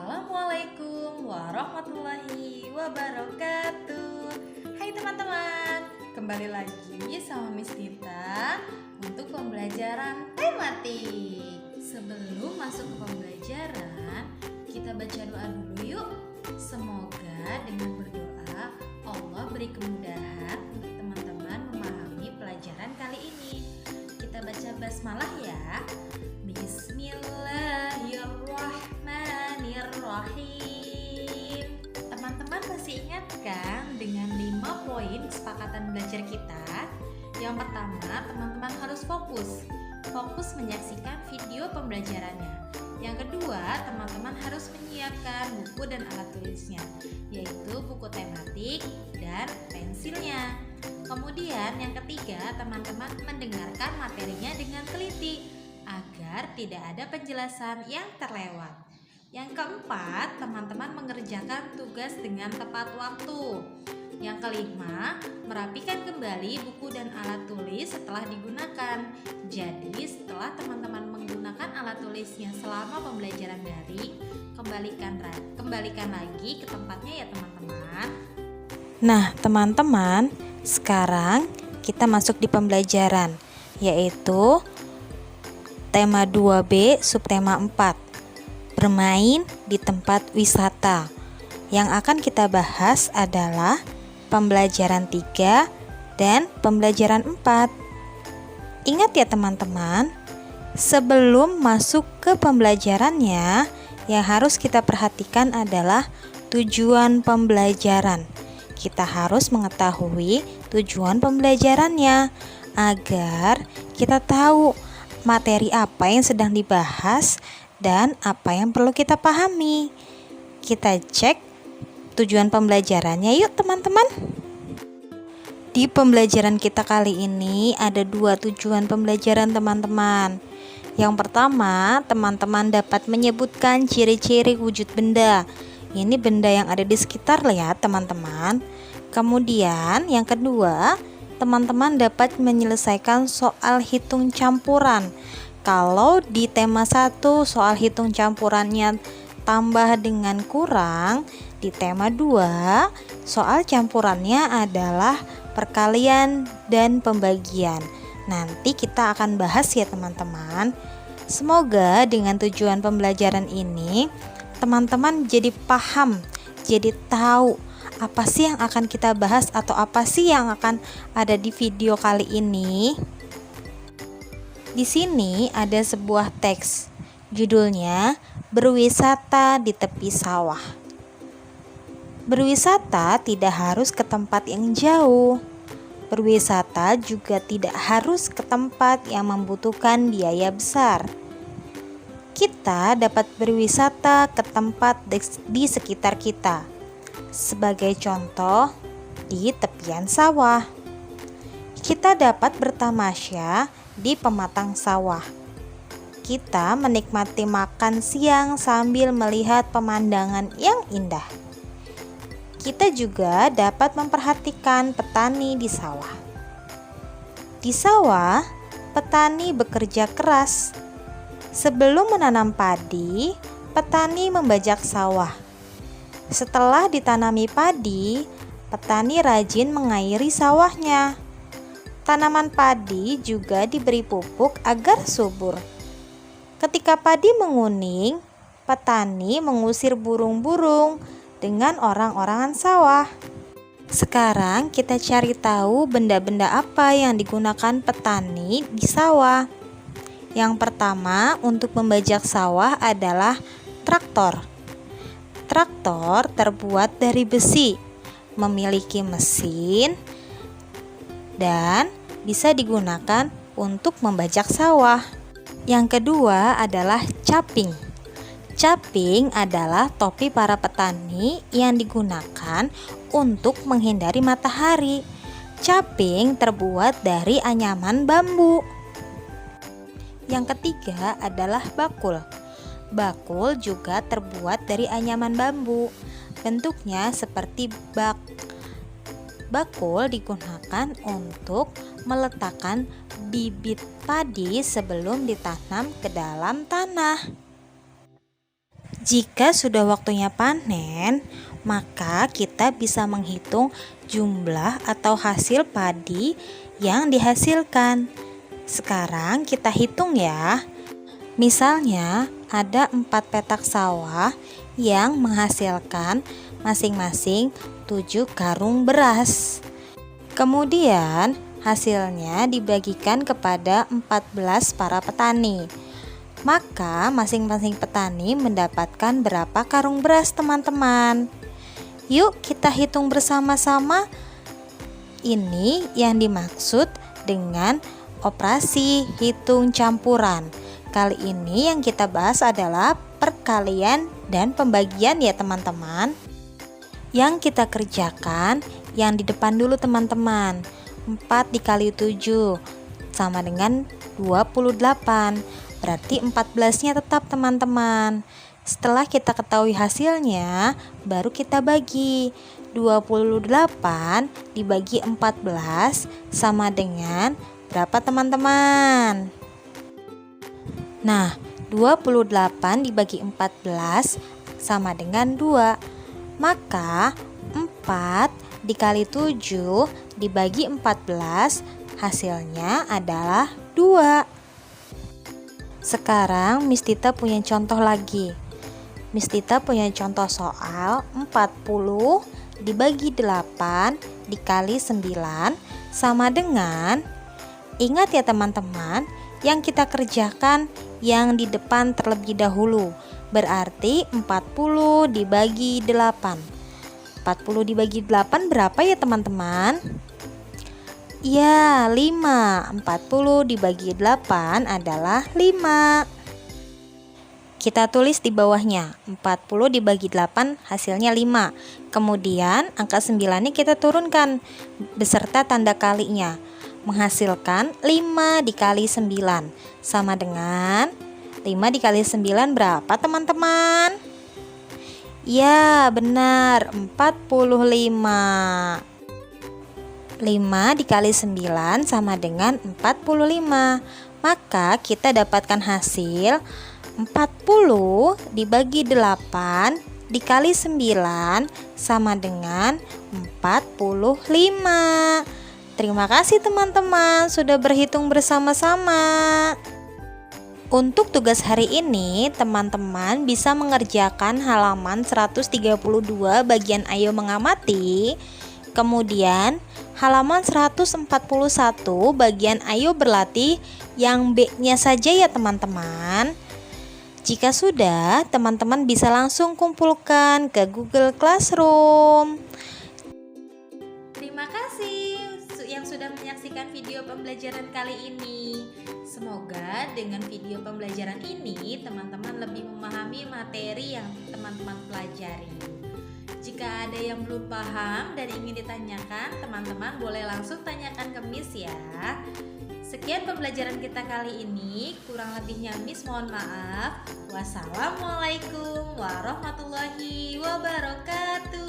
Assalamualaikum warahmatullahi wabarakatuh. Hai teman-teman, kembali lagi sama Miss Dita untuk pembelajaran tematik. Sebelum masuk ke pembelajaran, kita baca doa dulu yuk. Semoga dengan berdoa Allah beri kemudahan untuk teman-teman memahami pelajaran kali ini. Kita baca basmalah ya. Bismillahirrahmanirrahim. Teman-teman masih ingat kan dengan 5 poin kesepakatan belajar kita? Yang pertama, teman-teman harus fokus menyaksikan video pembelajarannya. Yang kedua, teman-teman harus menyiapkan buku dan alat tulisnya, yaitu buku tematik dan pensilnya. Kemudian yang ketiga, teman-teman mendengarkan materinya dengan teliti agar tidak ada penjelasan yang terlewat. Yang keempat, teman-teman mengerjakan tugas dengan tepat waktu. Yang kelima, merapikan kembali buku dan alat tulis setelah digunakan. Jadi setelah teman-teman menggunakan alat tulisnya selama pembelajaran daring, kembalikan lagi ke tempatnya ya teman-teman. Nah teman-teman, sekarang kita masuk di pembelajaran, yaitu tema 2B subtema 4, bermain di tempat wisata. Yang akan kita bahas adalah pembelajaran 3 dan pembelajaran 4. Ingat ya teman-teman, sebelum masuk ke pembelajarannya, yang harus kita perhatikan adalah tujuan pembelajaran. Kita harus mengetahui tujuan pembelajarannya agar kita tahu materi apa yang sedang dibahas dan apa yang perlu kita pahami. Kita cek tujuan pembelajarannya yuk teman-teman. Di pembelajaran kita kali ini ada 2 tujuan pembelajaran teman-teman. Yang pertama, teman-teman dapat menyebutkan ciri-ciri wujud benda. Ini benda yang ada di sekitar ya teman-teman. Kemudian yang kedua, teman-teman dapat menyelesaikan soal hitung campuran. Kalau di tema 1 soal hitung campurannya tambah dengan kurang, di tema 2 soal campurannya adalah perkalian dan pembagian. Nanti kita akan bahas ya teman-teman. Semoga dengan tujuan pembelajaran ini teman-teman jadi paham, jadi tahu apa sih yang akan kita bahas atau apa sih yang akan ada di video kali ini. Di sini ada sebuah teks, judulnya Berwisata di Tepi Sawah. Berwisata tidak harus ke tempat yang jauh. Berwisata juga tidak harus ke tempat yang membutuhkan biaya besar. Kita dapat berwisata ke tempat di sekitar kita. Sebagai contoh, di tepian sawah. Kita dapat bertamasya di pematang sawah. Kita menikmati makan siang sambil melihat pemandangan yang indah. Kita juga dapat memperhatikan petani di sawah. Di sawah, petani bekerja keras. Sebelum menanam padi, petani membajak sawah. Setelah ditanami padi, petani rajin mengairi sawahnya. Tanaman padi juga diberi pupuk agar subur. Ketika padi menguning, petani mengusir burung-burung dengan orang-orangan sawah. Sekarang kita cari tahu benda-benda apa yang digunakan petani di sawah. Yang pertama untuk membajak sawah adalah traktor. Traktor terbuat dari besi, memiliki mesin, dan bisa digunakan untuk membajak sawah. Yang kedua adalah caping. Caping adalah topi para petani yang digunakan untuk menghindari matahari. Caping terbuat dari anyaman bambu. Yang ketiga adalah bakul. Bakul juga terbuat dari anyaman bambu. Bentuknya seperti bak. Bakul digunakan untuk meletakkan bibit padi sebelum ditanam ke dalam tanah. Jika sudah waktunya panen, maka kita bisa menghitung jumlah atau hasil padi yang dihasilkan. Sekarang kita hitung ya. Misalnya ada 4 petak sawah yang menghasilkan masing-masing 7 karung beras. Kemudian hasilnya dibagikan kepada 14 para petani. Maka masing-masing petani mendapatkan berapa karung beras, teman-teman? Yuk kita hitung bersama-sama. Ini yang dimaksud dengan operasi hitung campuran. Kali ini yang kita bahas adalah perkalian dan pembagian ya teman-teman. Yang kita kerjakan yang di depan dulu teman-teman. 4 dikali 7 sama dengan 28. Berarti 14-nya tetap teman-teman. Setelah kita ketahui hasilnya, baru kita bagi. 28 dibagi 14 sama dengan berapa teman-teman? Nah, 28 dibagi 14 sama dengan 2. Maka 4 dikali 7 dibagi 14 hasilnya adalah 2. Sekarang Miss Tita punya contoh lagi. Miss Tita punya contoh soal 40 dibagi 8 dikali 9 sama dengan, ingat ya teman-teman, yang kita kerjakan yang di depan terlebih dahulu. Berarti 40 dibagi 8. 40 dibagi 8 berapa ya teman-teman? Ya, 5. 40 dibagi 8 adalah 5. Kita tulis di bawahnya, 40 dibagi 8 hasilnya 5. Kemudian angka 9-nya kita turunkan beserta tanda kalinya. Menghasilkan 5 dikali 9 sama dengan 5 dikali 9 berapa teman-teman? Ya, benar, 45. 5 dikali 9 sama dengan 45. Maka kita dapatkan hasil 40 dibagi 8 dikali 9 sama dengan 45. Terima kasih teman-teman sudah berhitung bersama-sama. Untuk tugas hari ini, teman-teman bisa mengerjakan halaman 132 bagian Ayo Mengamati. Kemudian halaman 141 bagian Ayo Berlatih yang B-nya saja ya teman-teman. Jika sudah, teman-teman bisa langsung kumpulkan ke Google Classroom. Terima kasih yang sudah menyaksikan video pembelajaran kali ini. Semoga dengan video pembelajaran ini teman-teman lebih memahami materi yang teman-teman pelajari. Jika ada yang belum paham dan ingin ditanyakan, teman-teman boleh langsung tanyakan ke Miss ya. Sekian pembelajaran kita kali ini, kurang lebihnya Miss mohon maaf. Wassalamualaikum warahmatullahi wabarakatuh.